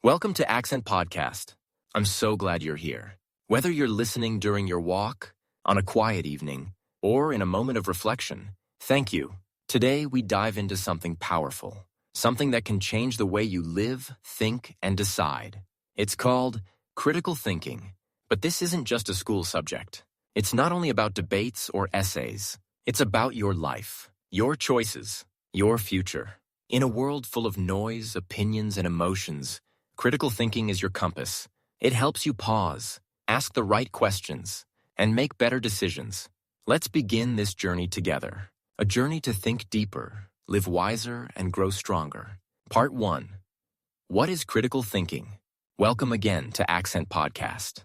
Welcome to Accent Podcast. I'm so glad you're here. Whether you're listening during your walk, on a quiet evening, or in a moment of reflection, thank you. Today, we dive into something powerful, something that can change the way you live, think, and decide. It's called critical thinking. But this isn't just a school subject. It's not only about debates or essays. It's about your life, your choices, your future. In a world full of noise, opinions, and emotions, critical thinking is your compass. It helps you pause, ask the right questions, and make better decisions. Let's begin this journey together. A journey to think deeper, live wiser, and grow stronger. Part 1. What is critical thinking? Welcome again to Accent Podcast.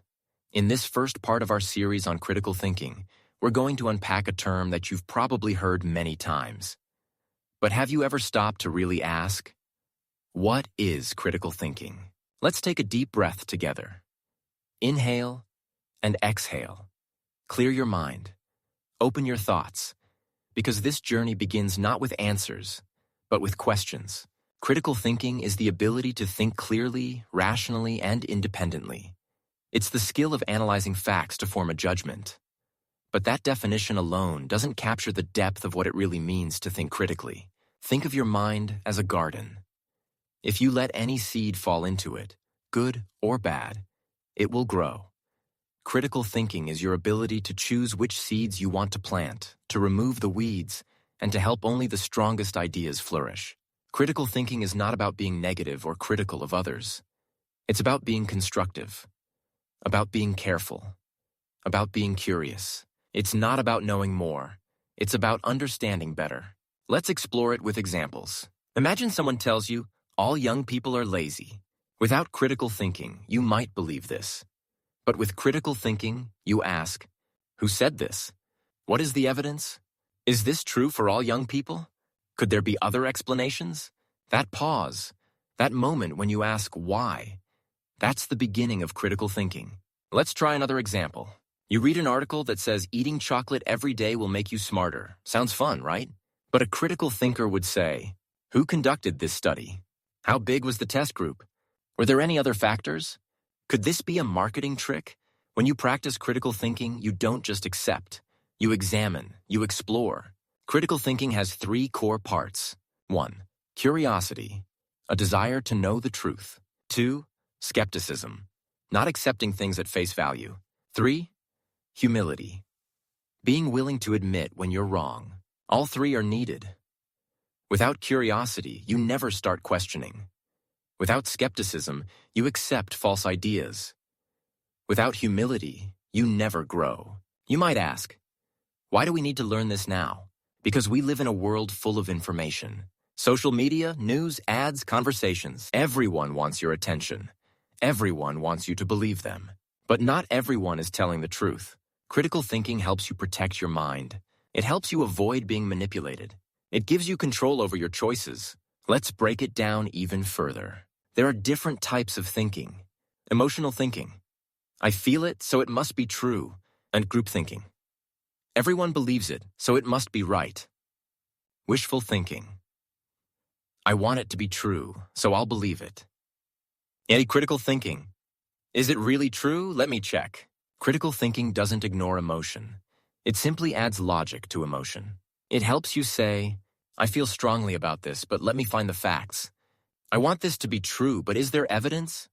In this first part of our series on critical thinking, we're going to unpack a term that you've probably heard many times. But have you ever stopped to really ask, what is critical thinking? Let's take a deep breath together. Inhale and exhale. Clear your mind. Open your thoughts. Because this journey begins not with answers, but with questions. Critical thinking is the ability to think clearly, rationally, and independently. It's the skill of analyzing facts to form a judgment. But that definition alone doesn't capture the depth of what it really means to think critically. Think of your mind as a garden. If you let any seed fall into it, good or bad, it will grow. Critical thinking is your ability to choose which seeds you want to plant, to remove the weeds, and to help only the strongest ideas flourish. Critical thinking is not about being negative or critical of others. It's about being constructive, about being careful, about being curious. It's not about knowing more. It's about understanding better. Let's explore it with examples. Imagine someone tells you, all young people are lazy. Without critical thinking, you might believe this. But with critical thinking, you ask, who said this? What is the evidence? Is this true for all young people? Could there be other explanations? That pause, that moment when you ask why, that's the beginning of critical thinking. Let's try another example. You read an article that says eating chocolate every day will make you smarter. Sounds fun, right? But a critical thinker would say, who conducted this study? How big was the test group? Were there any other factors? Could this be a marketing trick? When you practice critical thinking, you don't just accept. You examine, you explore. Critical thinking has 3 core parts. 1. Curiosity, a desire to know the truth. 2. Skepticism, not accepting things at face value. 3. Humility, being willing to admit when you're wrong. All 3 are needed. Without curiosity, you never start questioning. Without skepticism, you accept false ideas. Without humility, you never grow. You might ask, why do we need to learn this now? Because we live in a world full of information. Social media, news, ads, conversations. Everyone wants your attention. Everyone wants you to believe them. But not everyone is telling the truth. Critical thinking helps you protect your mind. It helps you avoid being manipulated. It gives you control over your choices. Let's break it down even further. There are different types of thinking. Emotional thinking. I feel it, so it must be true. And group thinking. Everyone believes it, so it must be right. Wishful thinking. I want it to be true, so I'll believe it. Critical thinking. Is it really true? Let me check. Critical thinking doesn't ignore emotion. It simply adds logic to emotion. It helps you say, I feel strongly about this, but let me find the facts. I want this to be true, but is there evidence?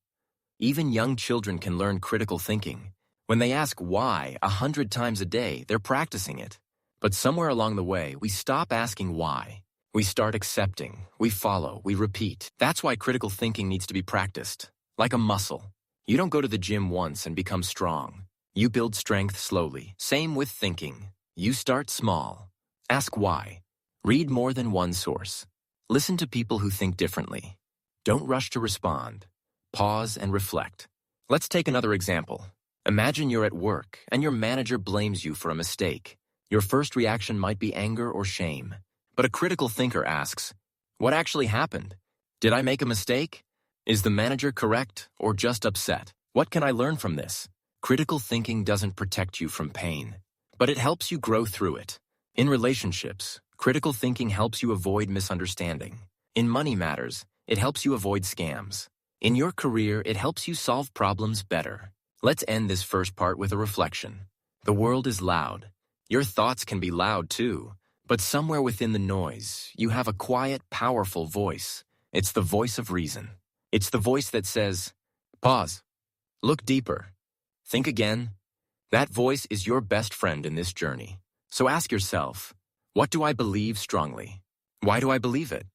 Even young children can learn critical thinking. When they ask why 100 times a day, they're practicing it. But somewhere along the way, we stop asking why. We start accepting, we follow, we repeat. That's why critical thinking needs to be practiced, like a muscle. You don't go to the gym once and become strong. You build strength slowly. Same with thinking. You start small. Ask why. Read more than one source. Listen to people who think differently. Don't rush to respond. Pause and reflect. Let's take another example. Imagine you're at work and your manager blames you for a mistake. Your first reaction might be anger or shame. But a critical thinker asks, what actually happened? Did I make a mistake? Is the manager correct or just upset? What can I learn from this? Critical thinking doesn't protect you from pain, but it helps you grow through it. In relationships, critical thinking helps you avoid misunderstanding. In money matters, it helps you avoid scams. In your career, it helps you solve problems better. Let's end this first part with a reflection. The world is loud. Your thoughts can be loud too, but somewhere within the noise, you have a quiet, powerful voice. It's the voice of reason. It's the voice that says, pause, look deeper, think again. That voice is your best friend in this journey. So ask yourself, what do I believe strongly? Why do I believe it?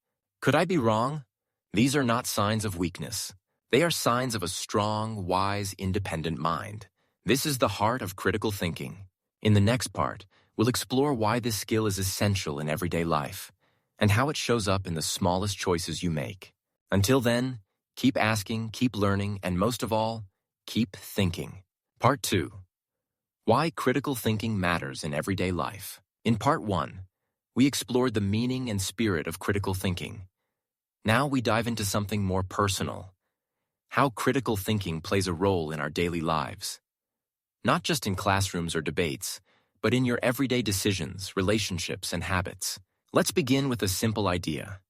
Could I be wrong? These are not signs of weakness. They are signs of a strong, wise, independent mind. This is the heart of critical thinking. In the next part, we'll explore why this skill is essential in everyday life and how it shows up in the smallest choices you make. Until then, keep asking, keep learning, and most of all, keep thinking. Part 2. Why critical thinking matters in everyday life. In Part 1, we explored the meaning and spirit of critical thinking. Now we dive into something more personal. How critical thinking plays a role in our daily lives. Not just in classrooms or debates, but in your everyday decisions, relationships, and habits. Let's begin with a simple idea.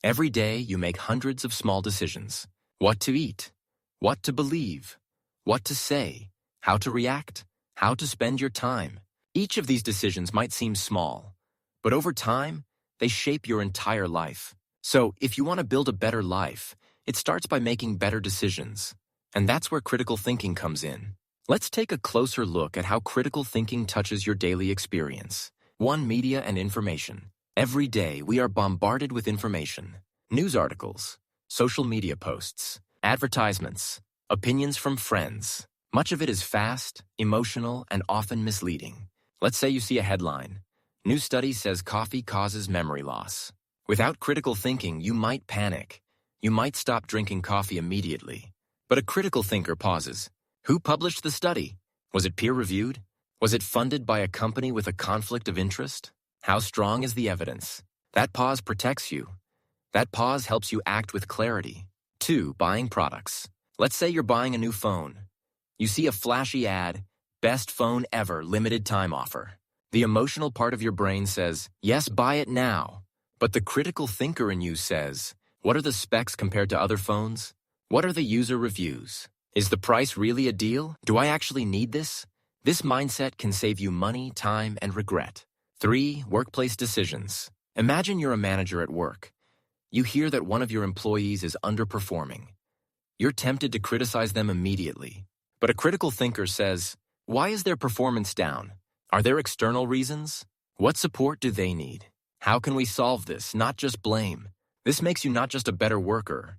Every day you make hundreds of small decisions. What to eat, what to believe, what to say, how to react, how to spend your time. Each of these decisions might seem small, but over time, they shape your entire life. So, if you want to build a better life, it starts by making better decisions. And that's where critical thinking comes in. Let's take a closer look at how critical thinking touches your daily experience. 1. Media and information. Every day, we are bombarded with information. News articles, social media posts, advertisements, opinions from friends. Much of it is fast, emotional, and often misleading. Let's say you see a headline. New study says coffee causes memory loss. Without critical thinking, you might panic. You might stop drinking coffee immediately. But a critical thinker pauses. Who published the study? Was it peer-reviewed? Was it funded by a company with a conflict of interest? How strong is the evidence? That pause protects you. That pause helps you act with clarity. 2. Buying products. Let's say you're buying a new phone. You see a flashy ad, best phone ever, limited time offer. The emotional part of your brain says, yes, buy it now. But the critical thinker in you says, what are the specs compared to other phones? What are the user reviews? Is the price really a deal? Do I actually need this? This mindset can save you money, time, and regret. 3. Workplace decisions. Imagine you're a manager at work. You hear that one of your employees is underperforming. You're tempted to criticize them immediately. But a critical thinker says, why is their performance down? Are there external reasons? What support do they need? How can we solve this, not just blame? This makes you not just a better worker,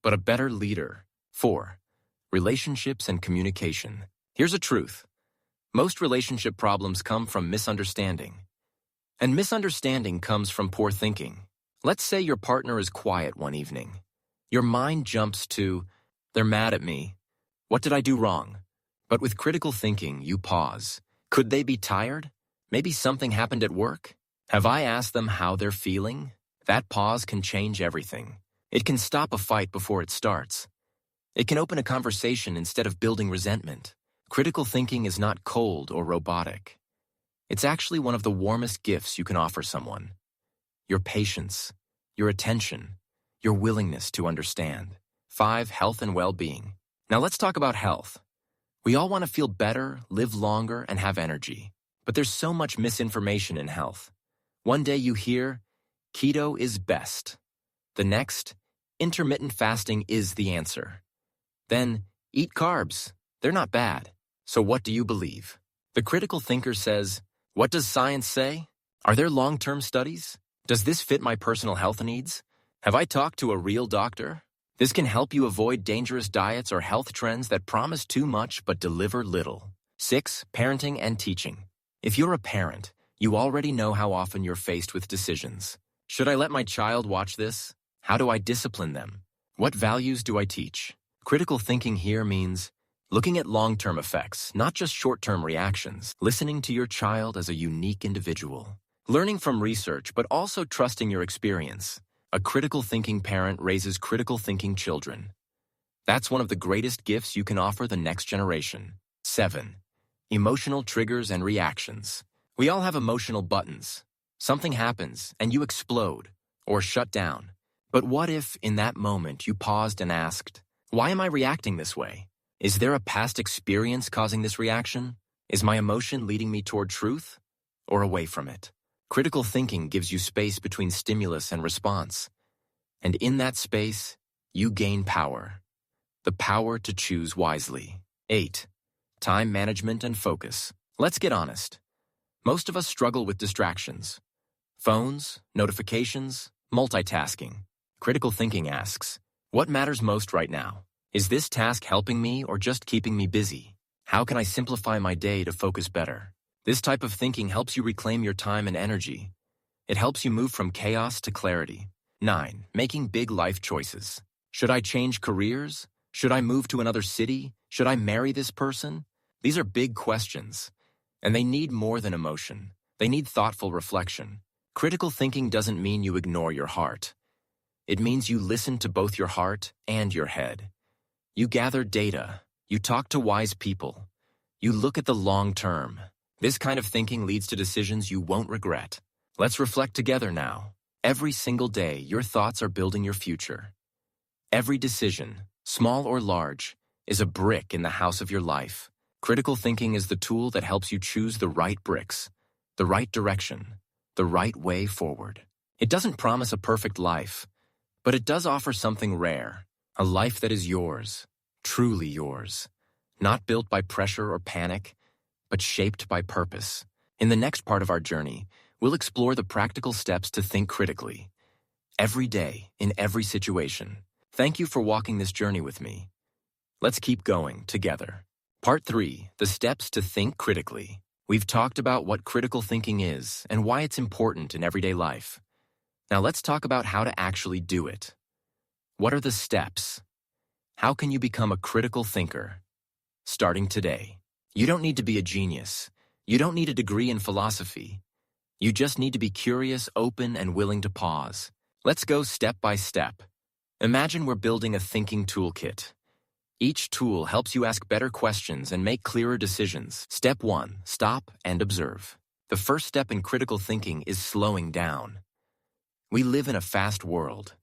but a better leader. 4. Relationships and communication. Here's a truth. Most relationship problems come from misunderstanding. And misunderstanding comes from poor thinking. Let's say your partner is quiet one evening. Your mind jumps to, they're mad at me. What did I do wrong? But with critical thinking, you pause. Could they be tired? Maybe something happened at work? Have I asked them how they're feeling? That pause can change everything. It can stop a fight before it starts. It can open a conversation instead of building resentment. Critical thinking is not cold or robotic. It's actually one of the warmest gifts you can offer someone. Your patience, your attention, your willingness to understand. 5. Health and well-being. Now let's talk about health. We all want to feel better, live longer, and have energy. But there's so much misinformation in health. One day you hear, keto is best. The next, intermittent fasting is the answer. Then, eat carbs. They're not bad. So what do you believe? The critical thinker says, what does science say? Are there long-term studies? Does this fit my personal health needs? Have I talked to a real doctor? This can help you avoid dangerous diets or health trends that promise too much but deliver little. 6. Parenting and teaching. If you're a parent, you already know how often you're faced with decisions. Should I let my child watch this? How do I discipline them? What values do I teach? Critical thinking here means looking at long-term effects, not just short-term reactions, listening to your child as a unique individual, learning from research, but also trusting your experience. A critical thinking parent raises critical thinking children. That's one of the greatest gifts you can offer the next generation. 7. Emotional triggers and reactions. We all have emotional buttons. Something happens and you explode or shut down. But what if, in that moment, you paused and asked, Why am I reacting this way? Is there a past experience causing this reaction? Is my emotion leading me toward truth or away from it? Critical thinking gives you space between stimulus and response. And in that space, you gain power. The power to choose wisely. 8. Time management and focus. Let's get honest. Most of us struggle with distractions. Phones, notifications, multitasking. Critical thinking asks, what matters most right now? Is this task helping me or just keeping me busy? How can I simplify my day to focus better? This type of thinking helps you reclaim your time and energy. It helps you move from chaos to clarity. 9. Making big life choices. Should I change careers? Should I move to another city? Should I marry this person? These are big questions, and they need more than emotion. They need thoughtful reflection. Critical thinking doesn't mean you ignore your heart. It means you listen to both your heart and your head. You gather data. You talk to wise people. You look at the long term. This kind of thinking leads to decisions you won't regret. Let's reflect together now. Every single day, your thoughts are building your future. Every decision, small or large, is a brick in the house of your life. Critical thinking is the tool that helps you choose the right bricks, the right direction, the right way forward. It doesn't promise a perfect life, but it does offer something rare, a life that is yours, truly yours, not built by pressure or panic, but shaped by purpose. In the next part of our journey, we'll explore the practical steps to think critically, every day, in every situation. Thank you for walking this journey with me. Let's keep going together. Part 3, the steps to think critically. We've talked about what critical thinking is and why it's important in everyday life. Now let's talk about how to actually do it. What are the steps? How can you become a critical thinker? Starting today. You don't need to be a genius. You don't need a degree in philosophy. You just need to be curious, open, and willing to pause. Let's go step by step. Imagine we're building a thinking toolkit. Each tool helps you ask better questions and make clearer decisions. Step 1, stop and observe. The first step in critical thinking is slowing down. We live in a fast world.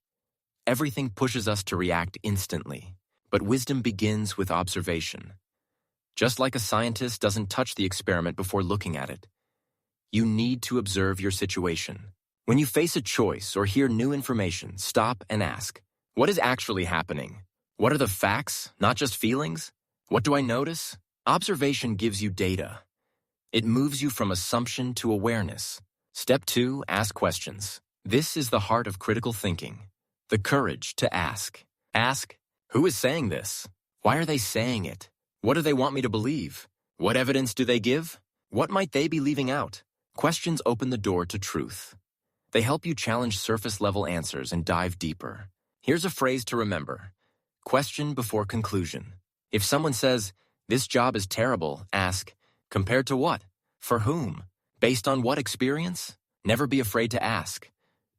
Everything pushes us to react instantly, but wisdom begins with observation. Just like a scientist doesn't touch the experiment before looking at it, you need to observe your situation. When you face a choice or hear new information, stop and ask, what is actually happening? What are the facts, not just feelings? What do I notice? Observation gives you data. It moves you from assumption to awareness. Step 2, ask questions. This is the heart of critical thinking. The courage to ask. Ask, who is saying this? Why are they saying it? What do they want me to believe? What evidence do they give? What might they be leaving out? Questions open the door to truth. They help you challenge surface-level answers and dive deeper. Here's a phrase to remember. Question before conclusion. If someone says, this job is terrible, ask, compared to what? For whom? Based on what experience? Never be afraid to ask.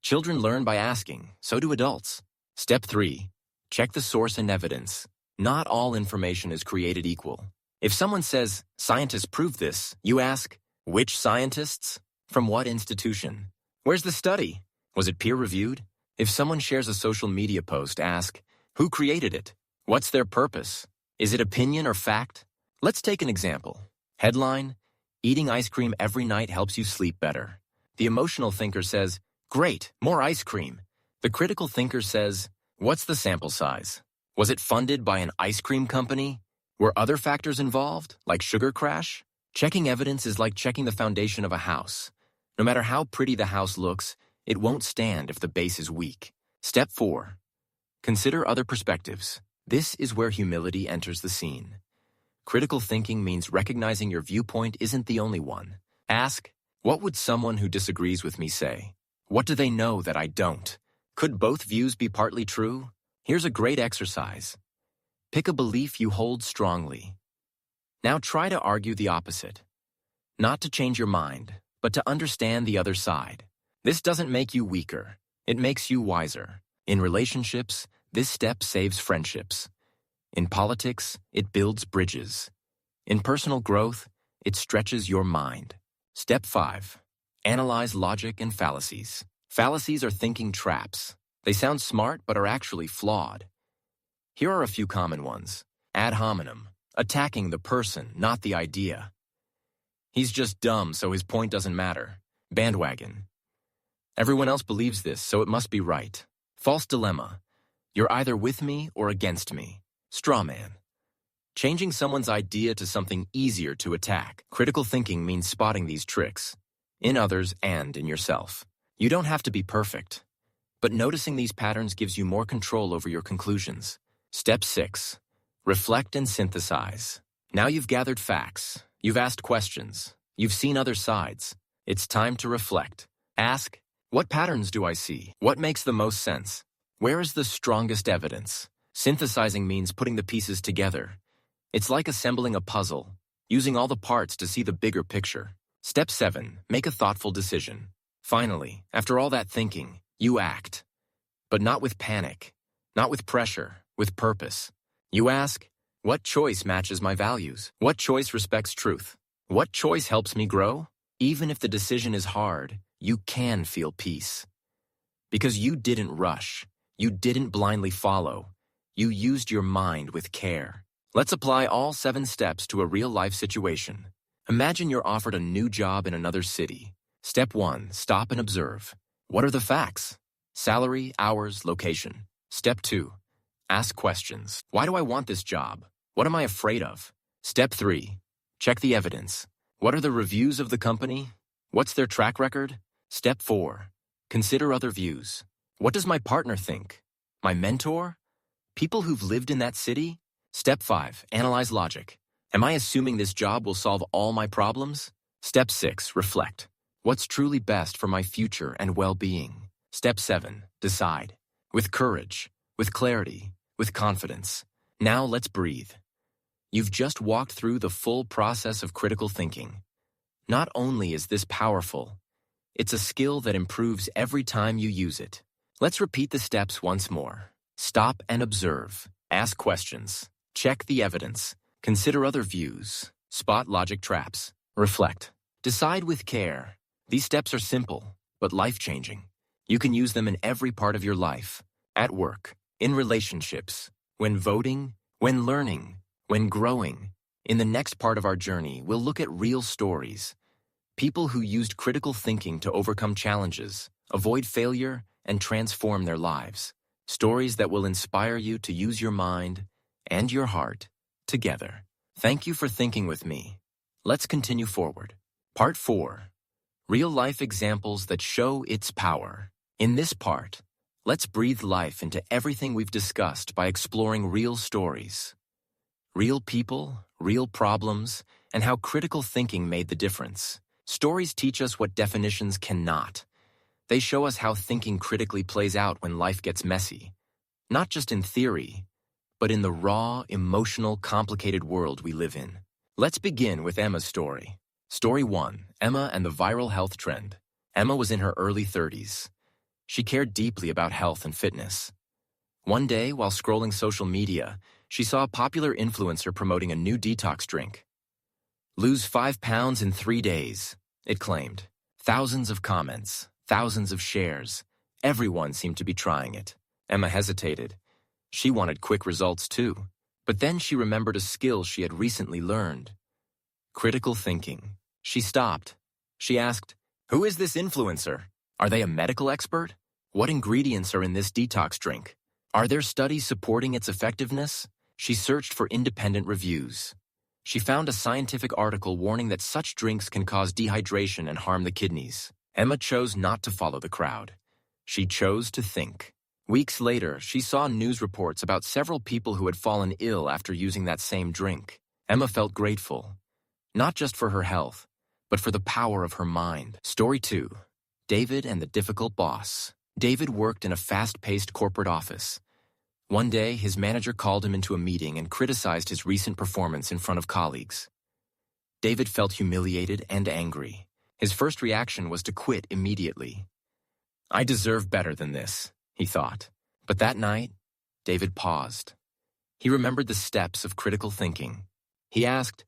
Children learn by asking, so do adults. Step 3, check the source and evidence. Not all information is created equal. If someone says, scientists prove this, you ask, which scientists? From what institution? Where's the study? Was it peer-reviewed? If someone shares a social media post, ask, who created it? What's their purpose? Is it opinion or fact? Let's take an example. Headline, eating ice cream every night helps you sleep better. The emotional thinker says, great, more ice cream. The critical thinker says, what's the sample size? Was it funded by an ice cream company? Were other factors involved, like sugar crash? Checking evidence is like checking the foundation of a house. No matter how pretty the house looks, it won't stand if the base is weak. Step 4. Consider other perspectives. This is where humility enters the scene. Critical thinking means recognizing your viewpoint isn't the only one. Ask, what would someone who disagrees with me say? What do they know that I don't? Could both views be partly true? Here's a great exercise. Pick a belief you hold strongly. Now try to argue the opposite. Not to change your mind, but to understand the other side. This doesn't make you weaker. It makes you wiser. In relationships, this step saves friendships. In politics, it builds bridges. In personal growth, it stretches your mind. Step 5. Analyze logic and fallacies. Fallacies are thinking traps. They sound smart but are actually flawed. Here are a few common ones. Ad hominem, attacking the person, not the idea. He's just dumb, so his point doesn't matter. Bandwagon. Everyone else believes this, so it must be right. False dilemma. You're either with me or against me. Straw man. Changing someone's idea to something easier to attack. Critical thinking means spotting these tricks, in others and in yourself. You don't have to be perfect, but noticing these patterns gives you more control over your conclusions. Step 6. Reflect and synthesize. Now you've gathered facts, you've asked questions, you've seen other sides. It's time to reflect. Ask, what patterns do I see? What makes the most sense? Where is the strongest evidence? Synthesizing means putting the pieces together. It's like assembling a puzzle, using all the parts to see the bigger picture. Step 7. Make a thoughtful decision. Finally, after all that thinking, you act. But not with panic, not with pressure, with purpose. You ask, what choice matches my values? What choice respects truth? What choice helps me grow? Even if the decision is hard, you can feel peace. Because you didn't rush, you didn't blindly follow, you used your mind with care. Let's apply all 7 steps to a real-life situation. Imagine you're offered a new job in another city. Step 1, stop and observe. What are the facts? Salary, hours, location. Step 2, ask questions. Why do I want this job? What am I afraid of? Step 3, check the evidence. What are the reviews of the company? What's their track record? Step 4, consider other views. What does my partner think? My mentor? People who've lived in that city? Step 5, analyze logic. Am I assuming this job will solve all my problems? Step 6, reflect. What's truly best for my future and well-being? Step 7, decide. With courage, with clarity, with confidence. Now let's breathe. You've just walked through the full process of critical thinking. Not only is this powerful, it's a skill that improves every time you use it. Let's repeat the steps once more. Stop and observe. Ask questions. Check the evidence. Consider other views. Spot logic traps. Reflect. Decide with care. These steps are simple, but life-changing. You can use them in every part of your life. At work, in relationships, when voting, when learning, when growing. In the next part of our journey, we'll look at real stories. People who used critical thinking to overcome challenges, avoid failure, and transform their lives. Stories that will inspire you to use your mind and your heart together. Thank you for thinking with me. Let's continue forward. Part 4. Real-life examples that show its power. In this part, let's breathe life into everything we've discussed by exploring real stories. Real people, real problems, and how critical thinking made the difference. Stories teach us what definitions cannot. They show us how thinking critically plays out when life gets messy. Not just in theory, but in the raw, emotional, complicated world we live in. Let's begin with Emma's story. Story 1, Emma and the viral health trend. Emma was in her early 30s. She cared deeply about health and fitness. One day, while scrolling social media, she saw a popular influencer promoting a new detox drink. Lose 5 pounds in 3 days, it claimed. Thousands of comments, thousands of shares. Everyone seemed to be trying it. Emma hesitated. She wanted quick results too. But then she remembered a skill she had recently learned. Critical thinking. She stopped. She asked, "Who is this influencer? Are they a medical expert? What ingredients are in this detox drink? Are there studies supporting its effectiveness?" She searched for independent reviews. She found a scientific article warning that such drinks can cause dehydration and harm the kidneys. Emma chose not to follow the crowd. She chose to think. Weeks later, she saw news reports about several people who had fallen ill after using that same drink. Emma felt grateful, not just for her health, but for the power of her mind. Story 2. David and the difficult boss. David worked in a fast-paced corporate office. One day, his manager called him into a meeting and criticized his recent performance in front of colleagues. David felt humiliated and angry. His first reaction was to quit immediately. "I deserve better than this," he thought. But that night, David paused. He remembered the steps of critical thinking. He asked,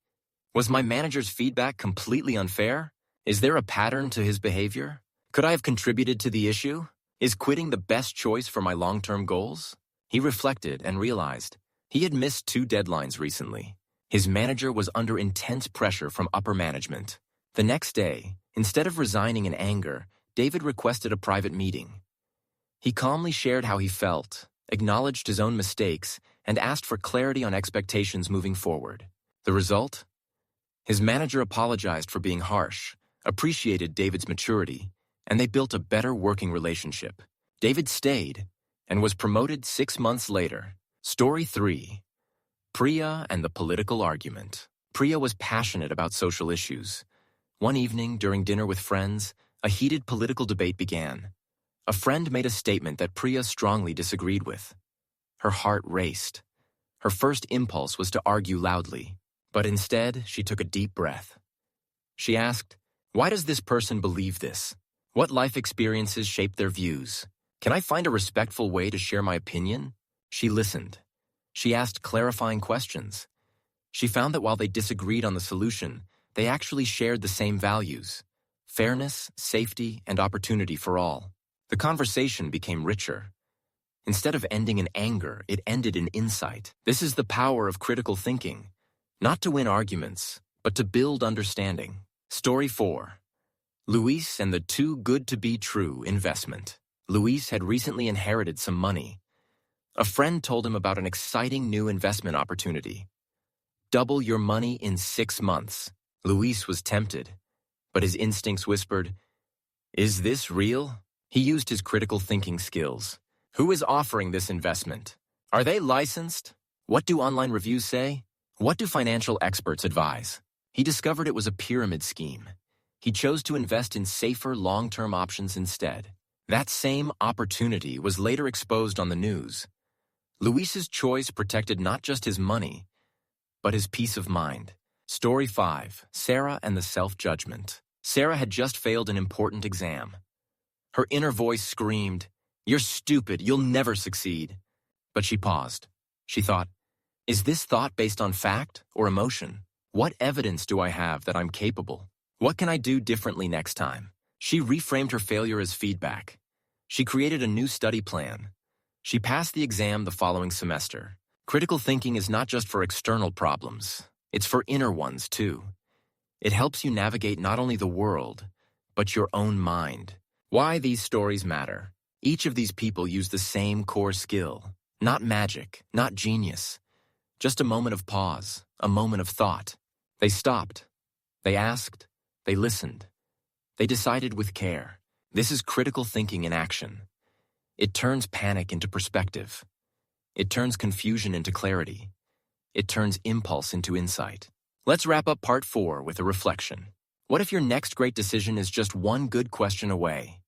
"Was my manager's feedback completely unfair? Is there a pattern to his behavior? Could I have contributed to the issue? Is quitting the best choice for my long-term goals?" He reflected and realized He had missed 2 deadlines recently. His manager was under intense pressure from upper management. The next day, instead of resigning in anger, David requested a private meeting. He calmly shared how he felt, acknowledged his own mistakes, and asked for clarity on expectations moving forward. The result? His manager apologized for being harsh, appreciated David's maturity, and they built a better working relationship. David stayed and was promoted 6 months later. Story 3. Priya and the political argument. Priya was passionate about social issues. One evening, during dinner with friends, a heated political debate began. A friend made a statement that Priya strongly disagreed with. Her heart raced. Her first impulse was to argue loudly, but instead she took a deep breath. She asked, "Why does this person believe this? What life experiences shape their views? Can I find a respectful way to share my opinion?" She listened. She asked clarifying questions. She found that while they disagreed on the solution, they actually shared the same values: fairness, safety, and opportunity for all. The conversation became richer. Instead of ending in anger, it ended in insight. This is the power of critical thinking. Not to win arguments, but to build understanding. Story 4. Luis and the too good to be true investment. Luis had recently inherited some money. A friend told him about an exciting new investment opportunity. Double your money in 6 months. Luis was tempted, but his instincts whispered, "Is this real?" He used his critical thinking skills. Who is offering this investment? Are they licensed? What do online reviews say? What do financial experts advise? He discovered it was a pyramid scheme. He chose to invest in safer long-term options instead. That same opportunity was later exposed on the news. Luis's choice protected not just his money, but his peace of mind. Story 5. Sarah and the self-judgment. Sarah had just failed an important exam. Her inner voice screamed, "You're stupid, you'll never succeed." But she paused. She thought, is this thought based on fact or emotion? What evidence do I have that I'm capable? What can I do differently next time? She reframed her failure as feedback. She created a new study plan. She passed the exam the following semester. Critical thinking is not just for external problems. It's for inner ones, too. It helps you navigate not only the world, but your own mind. Why these stories matter. Each of these people used the same core skill. Not magic, not genius. Just a moment of pause, a moment of thought. They stopped. They asked. They listened. They decided with care. This is critical thinking in action. It turns panic into perspective. It turns confusion into clarity. It turns impulse into insight. Let's wrap up part 4 with a reflection. What if your next great decision is just one good question away?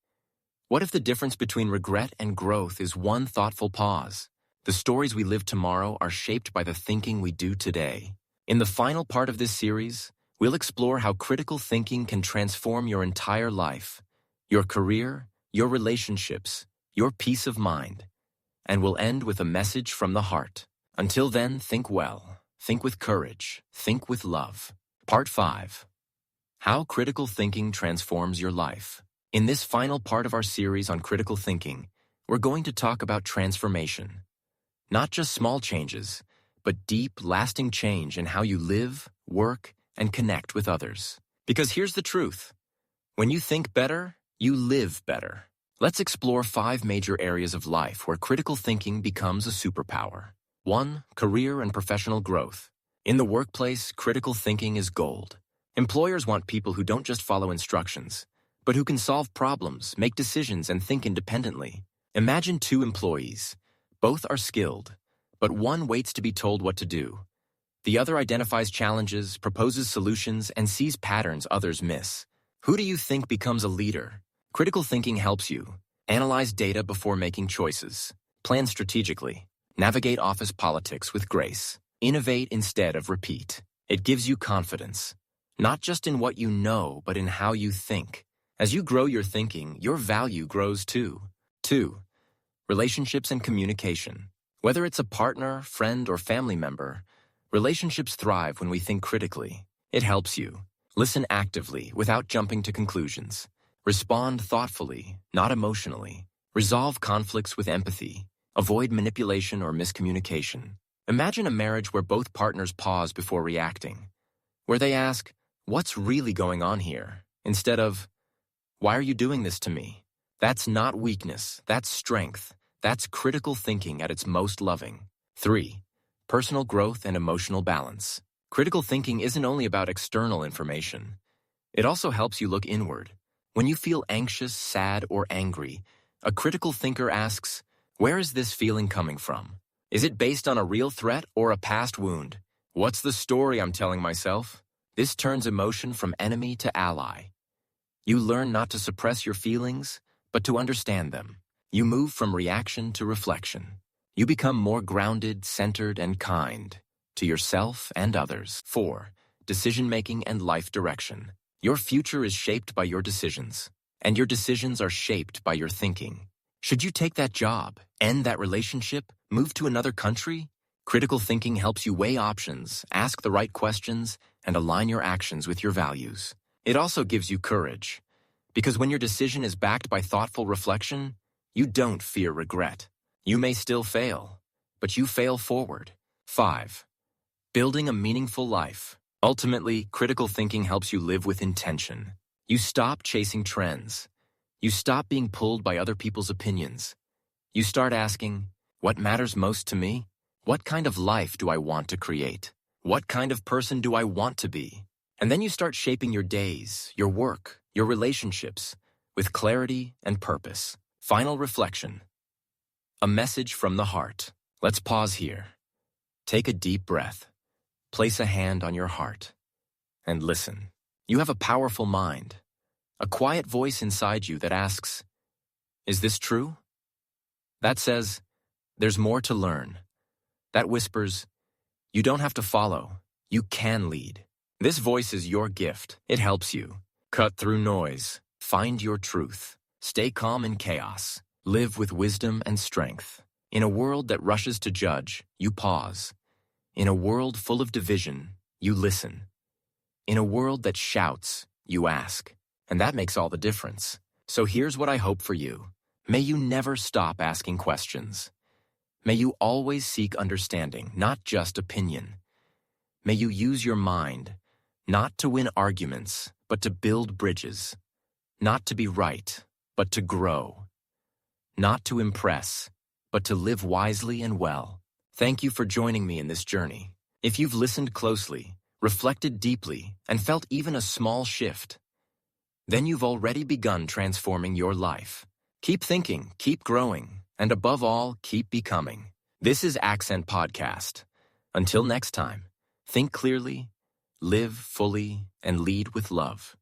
What if the difference between regret and growth is one thoughtful pause? The stories we live tomorrow are shaped by the thinking we do today. In the final part of this series, we'll explore how critical thinking can transform your entire life, your career, your relationships, your peace of mind. And we'll end with a message from the heart. Until then, think well, think with courage, think with love. Part 5. How critical thinking transforms your life. In this final part of our series on critical thinking, we're going to talk about transformation. Not just small changes, but deep, lasting change in how you live, work, and connect with others. Because here's the truth. When you think better, you live better. Let's explore 5 major areas of life where critical thinking becomes a superpower. 1. Career and professional growth. In the workplace, critical thinking is gold. Employers want people who don't just follow instructions, but who can solve problems, make decisions, and think independently. Imagine 2 employees. Both are skilled, but one waits to be told what to do. The other identifies challenges, proposes solutions, and sees patterns others miss. Who do you think becomes a leader? Critical thinking helps you analyze data before making choices, plan strategically, navigate office politics with grace, innovate instead of repeat. It gives you confidence, not just in what you know, but in how you think. As you grow your thinking, your value grows too. 2. Relationships and communication. Whether it's a partner, friend, or family member, relationships thrive when we think critically. It helps you listen actively without jumping to conclusions. Respond thoughtfully, not emotionally. Resolve conflicts with empathy. Avoid manipulation or miscommunication. Imagine a marriage where both partners pause before reacting, where they ask, "What's really going on here?" instead of, "Why are you doing this to me?" That's not weakness, that's strength. That's critical thinking at its most loving. 3. Personal growth and emotional balance. Critical thinking isn't only about external information. It also helps you look inward. When you feel anxious, sad, or angry, a critical thinker asks, "Where is this feeling coming from? Is it based on a real threat or a past wound? What's the story I'm telling myself?" This turns emotion from enemy to ally. You learn not to suppress your feelings, but to understand them. You move from reaction to reflection. You become more grounded, centered, and kind to yourself and others. 4. Decision-making and life direction. Your future is shaped by your decisions, and your decisions are shaped by your thinking. Should you take that job, end that relationship, move to another country? Critical thinking helps you weigh options, ask the right questions, and align your actions with your values. It also gives you courage, because when your decision is backed by thoughtful reflection, you don't fear regret. You may still fail, but you fail forward. 5. Building a meaningful life. Ultimately, critical thinking helps you live with intention. You stop chasing trends. You stop being pulled by other people's opinions. You start asking, what matters most to me? What kind of life do I want to create? What kind of person do I want to be? And then you start shaping your days, your work, your relationships, with clarity and purpose. Final reflection. A message from the heart. Let's pause here. Take a deep breath. Place a hand on your heart. And listen. You have a powerful mind. A quiet voice inside you that asks, "Is this true?" That says, "There's more to learn." That whispers, "You don't have to follow. You can lead." This voice is your gift. It helps you cut through noise, find your truth, stay calm in chaos, live with wisdom and strength. In a world that rushes to judge, you pause. In a world full of division, you listen. In a world that shouts, you ask. And that makes all the difference. So here's what I hope for you. May you never stop asking questions. May you always seek understanding, not just opinion. May you use your mind, not to win arguments, but to build bridges. Not to be right, but to grow. Not to impress, but to live wisely and well. Thank you for joining me in this journey. If you've listened closely, reflected deeply, and felt even a small shift, then you've already begun transforming your life. Keep thinking, keep growing, and above all, keep becoming. This is Accent Podcast. Until next time, think clearly, live fully, and lead with love.